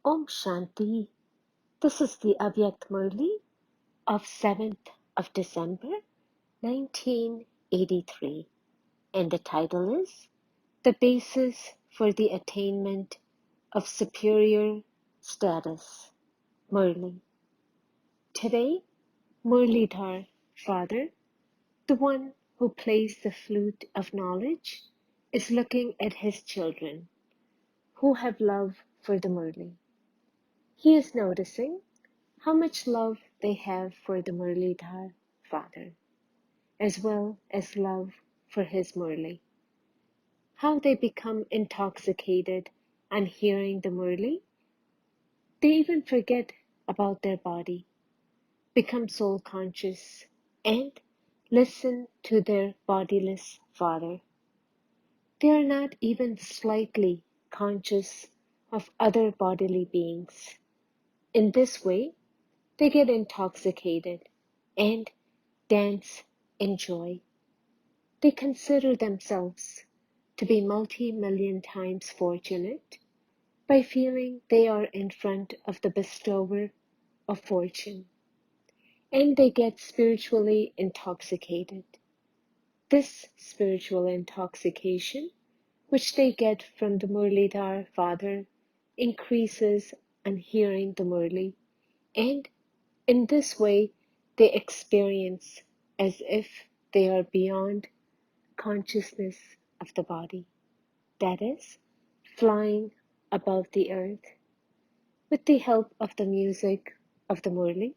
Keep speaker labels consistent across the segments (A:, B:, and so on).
A: Om Shanti. This is the Avyakt Murli of 7th of December 1983, and the title is The Basis for the Attainment of Superior Status, Murli. Today, Murlidhar, Father, the one who plays the flute of knowledge, is looking at his children who have love for the Murli. He is noticing how much love they have for the Murlidhar Father, as well as love for his Murli. How they become intoxicated on hearing the Murli. They even forget about their body, become soul conscious, and listen to their bodiless Father. They are not even slightly conscious of other bodily beings. In this way, they get intoxicated and dance in joy. They consider themselves to be multi-million times fortunate by feeling they are in front of the bestower of fortune, and they get spiritually intoxicated. This spiritual intoxication, which they get from the Murlidhar Father, increases on hearing the Murli, and in this way they experience as if they are beyond consciousness of the body, that is, flying above the earth. With the help of the music of the Murli,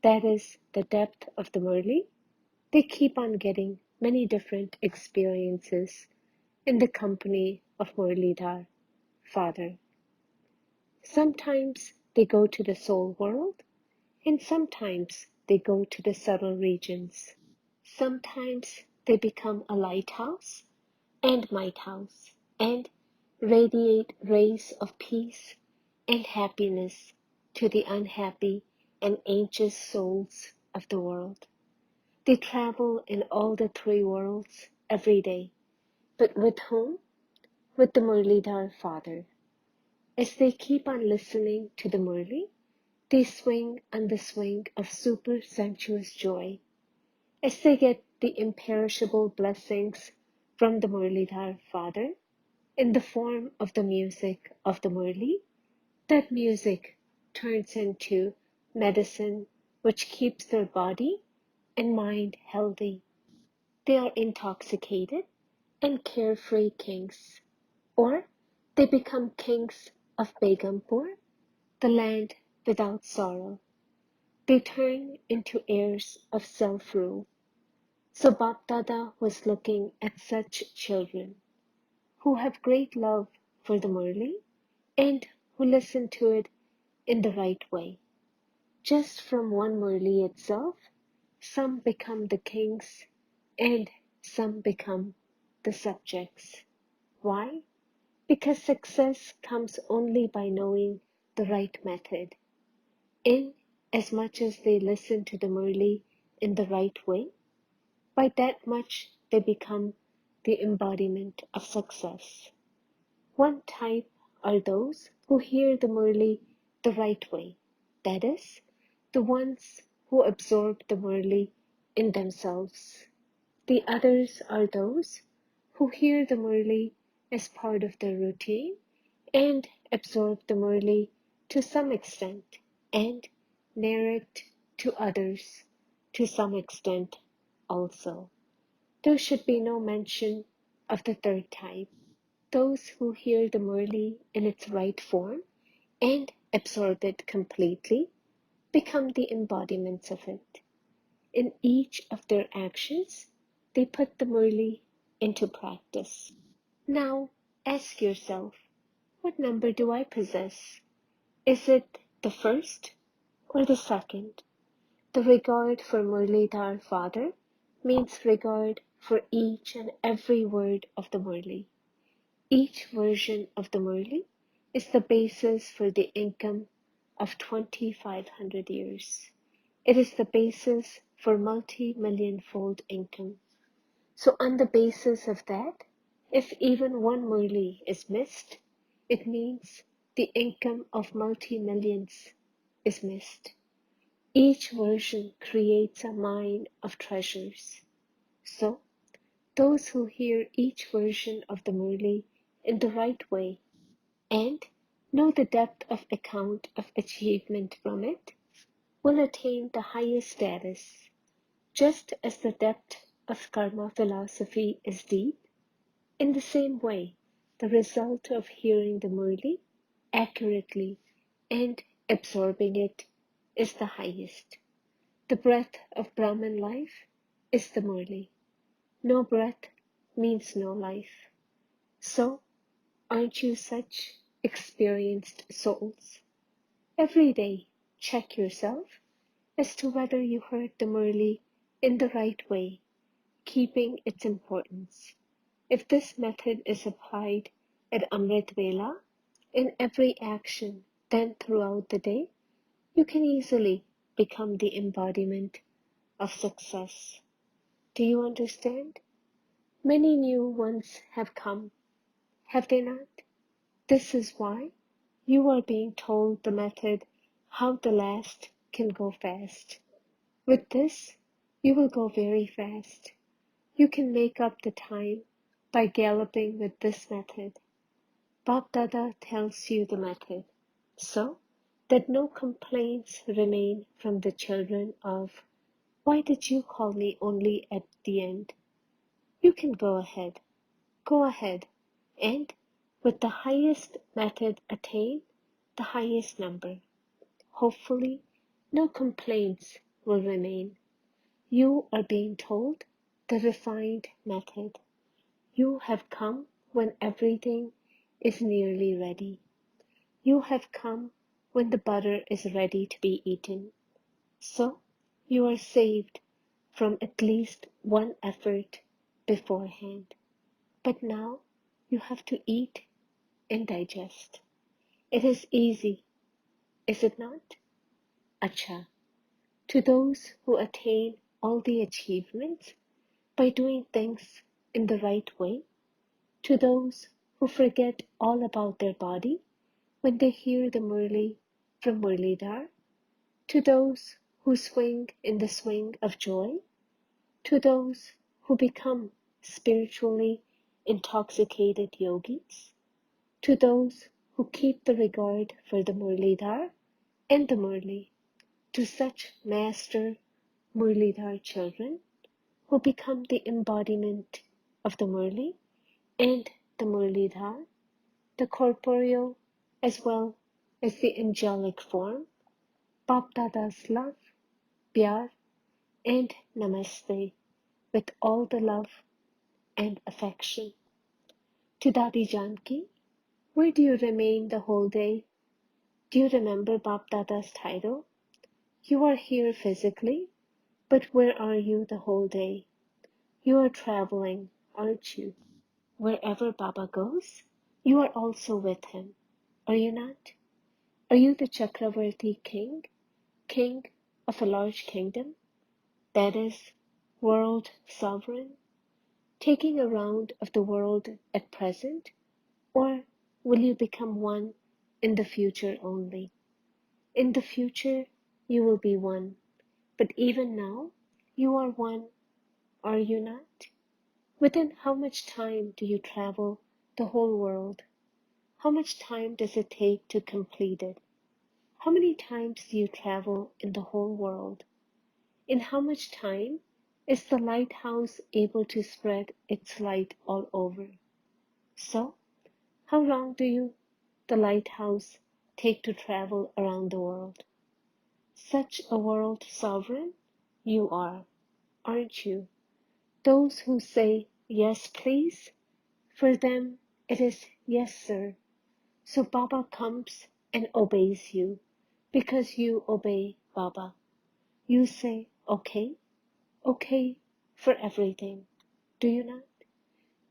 A: that is, the depth of the Murli, they keep on getting many different experiences in the company of Murlidhar Father. Sometimes they go to the soul world, and sometimes they go to the subtle regions. Sometimes they become a lighthouse and might house, and radiate rays of peace and happiness to the unhappy and anxious souls of the world. They travel in all the three worlds every day, but with whom? With the Murlidhar Father. As they keep on listening to the Murli, they swing on the swing of super sensuous joy. As they get the imperishable blessings from the Murlidhar Father, in the form of the music of the Murli, that music turns into medicine which keeps their body and mind healthy. They are intoxicated and carefree kings, or they become kings of Begumpur, the land without sorrow. They turn into heirs of self-rule. So Bapdada was looking at such children who have great love for the Murli and who listen to it in the right way. Just from one Murli itself, some become the kings and some become the subjects. Why? Because success comes only by knowing the right method. In as much as they listen to the Murli in the right way, by that much they become the embodiment of success. One type are those who hear the Murli the right way, that is, the ones who absorb the Murli in themselves. The others are those who hear the Murli as part of their routine and absorb the Murli to some extent and narrate to others to some extent also. There should be no mention of the third type, those who hear the Murli in its right form and absorb it completely, become the embodiments of it. In each of their actions, they put the Murli into practice. Now, ask yourself, what number do I possess? Is it the first or the second? The regard for Murlidhar Father means regard for each and every word of the Murli. Each version of the Murli is the basis for the income of 2,500 years. It is the basis for multi-million-fold income. So on the basis of that, if even one Murli is missed, it means the income of multi-millions is missed. Each version creates a mine of treasures. So, those who hear each version of the Murli in the right way and know the depth of account of achievement from it will attain the highest status, just as the depth of karma philosophy is deep. In the same way, the result of hearing the Murli accurately and absorbing it is the highest. The breath of Brahman life is the Murli. No breath means no life. So, aren't you such experienced souls? Every day, check yourself as to whether you heard the Murli in the right way, keeping its importance. If this method is applied at Amrit Vela in every action, then throughout the day, you can easily become the embodiment of success. Do you understand? Many new ones have come, have they not? This is why you are being told the method how the last can go fast. With this, you will go very fast. You can make up the time by galloping with this method. Bap Dada tells you the method, so that no complaints remain from the children of, why did you call me only at the end? You can go ahead, and with the highest method attain the highest number. Hopefully, no complaints will remain. You are being told the refined method. You have come when everything is nearly ready. You have come when the butter is ready to be eaten. So you are saved from at least one effort beforehand. But now you have to eat and digest. It is easy, is it not? Acha. To those who attain all the achievements by doing things in the right way, to those who forget all about their body when they hear the Murli from Murlidhar, to those who swing in the swing of joy, to those who become spiritually intoxicated yogis, to those who keep the regard for the Murlidhar and the Murli, to such master Murlidhar children who become the embodiment of the Murli and the Murlidhar, the corporeal as well as the angelic form, Bap Dada's love, pyar, and namaste with all the love and affection. To Dadi Janki, where do you remain the whole day? Do you remember Bap Dada's title? You are here physically, but where are you the whole day? You are traveling, aren't you? Wherever Baba goes, you are also with him, are you not? Are you the Chakravarti king, king of a large kingdom, that is, world sovereign, taking a round of the world at present, or will you become one in the future only? In the future, you will be one, but even now, you are one, are you not? Within how much time do you travel the whole world? How much time does it take to complete it? How many times do you travel in the whole world? In how much time is the lighthouse able to spread its light all over? So, how long do you, the lighthouse, take to travel around the world? Such a world sovereign you are, aren't you? Those who say, yes, please, for them it is yes, sir. So Baba comes and obeys you because you obey Baba. You say, okay, okay for everything, do you not?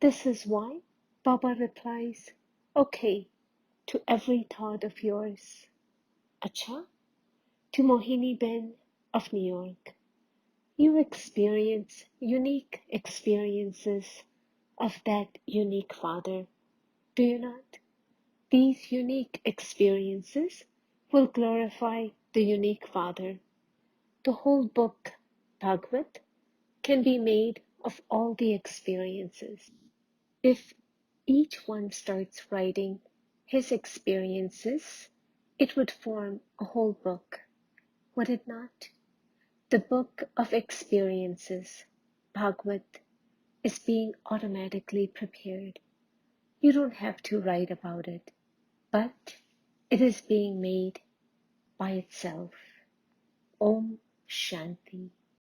A: This is why Baba replies, okay to every thought of yours. Acha, to Mohini Ben of New York. You experience unique experiences of that unique Father, do you not? These unique experiences will glorify the unique Father. The whole book, Bhagavad, can be made of all the experiences. If each one starts writing his experiences, it would form a whole book, would it not? The book of experiences, Bhagavad, is being automatically prepared. You don't have to write about it, but it is being made by itself. Om Shanti.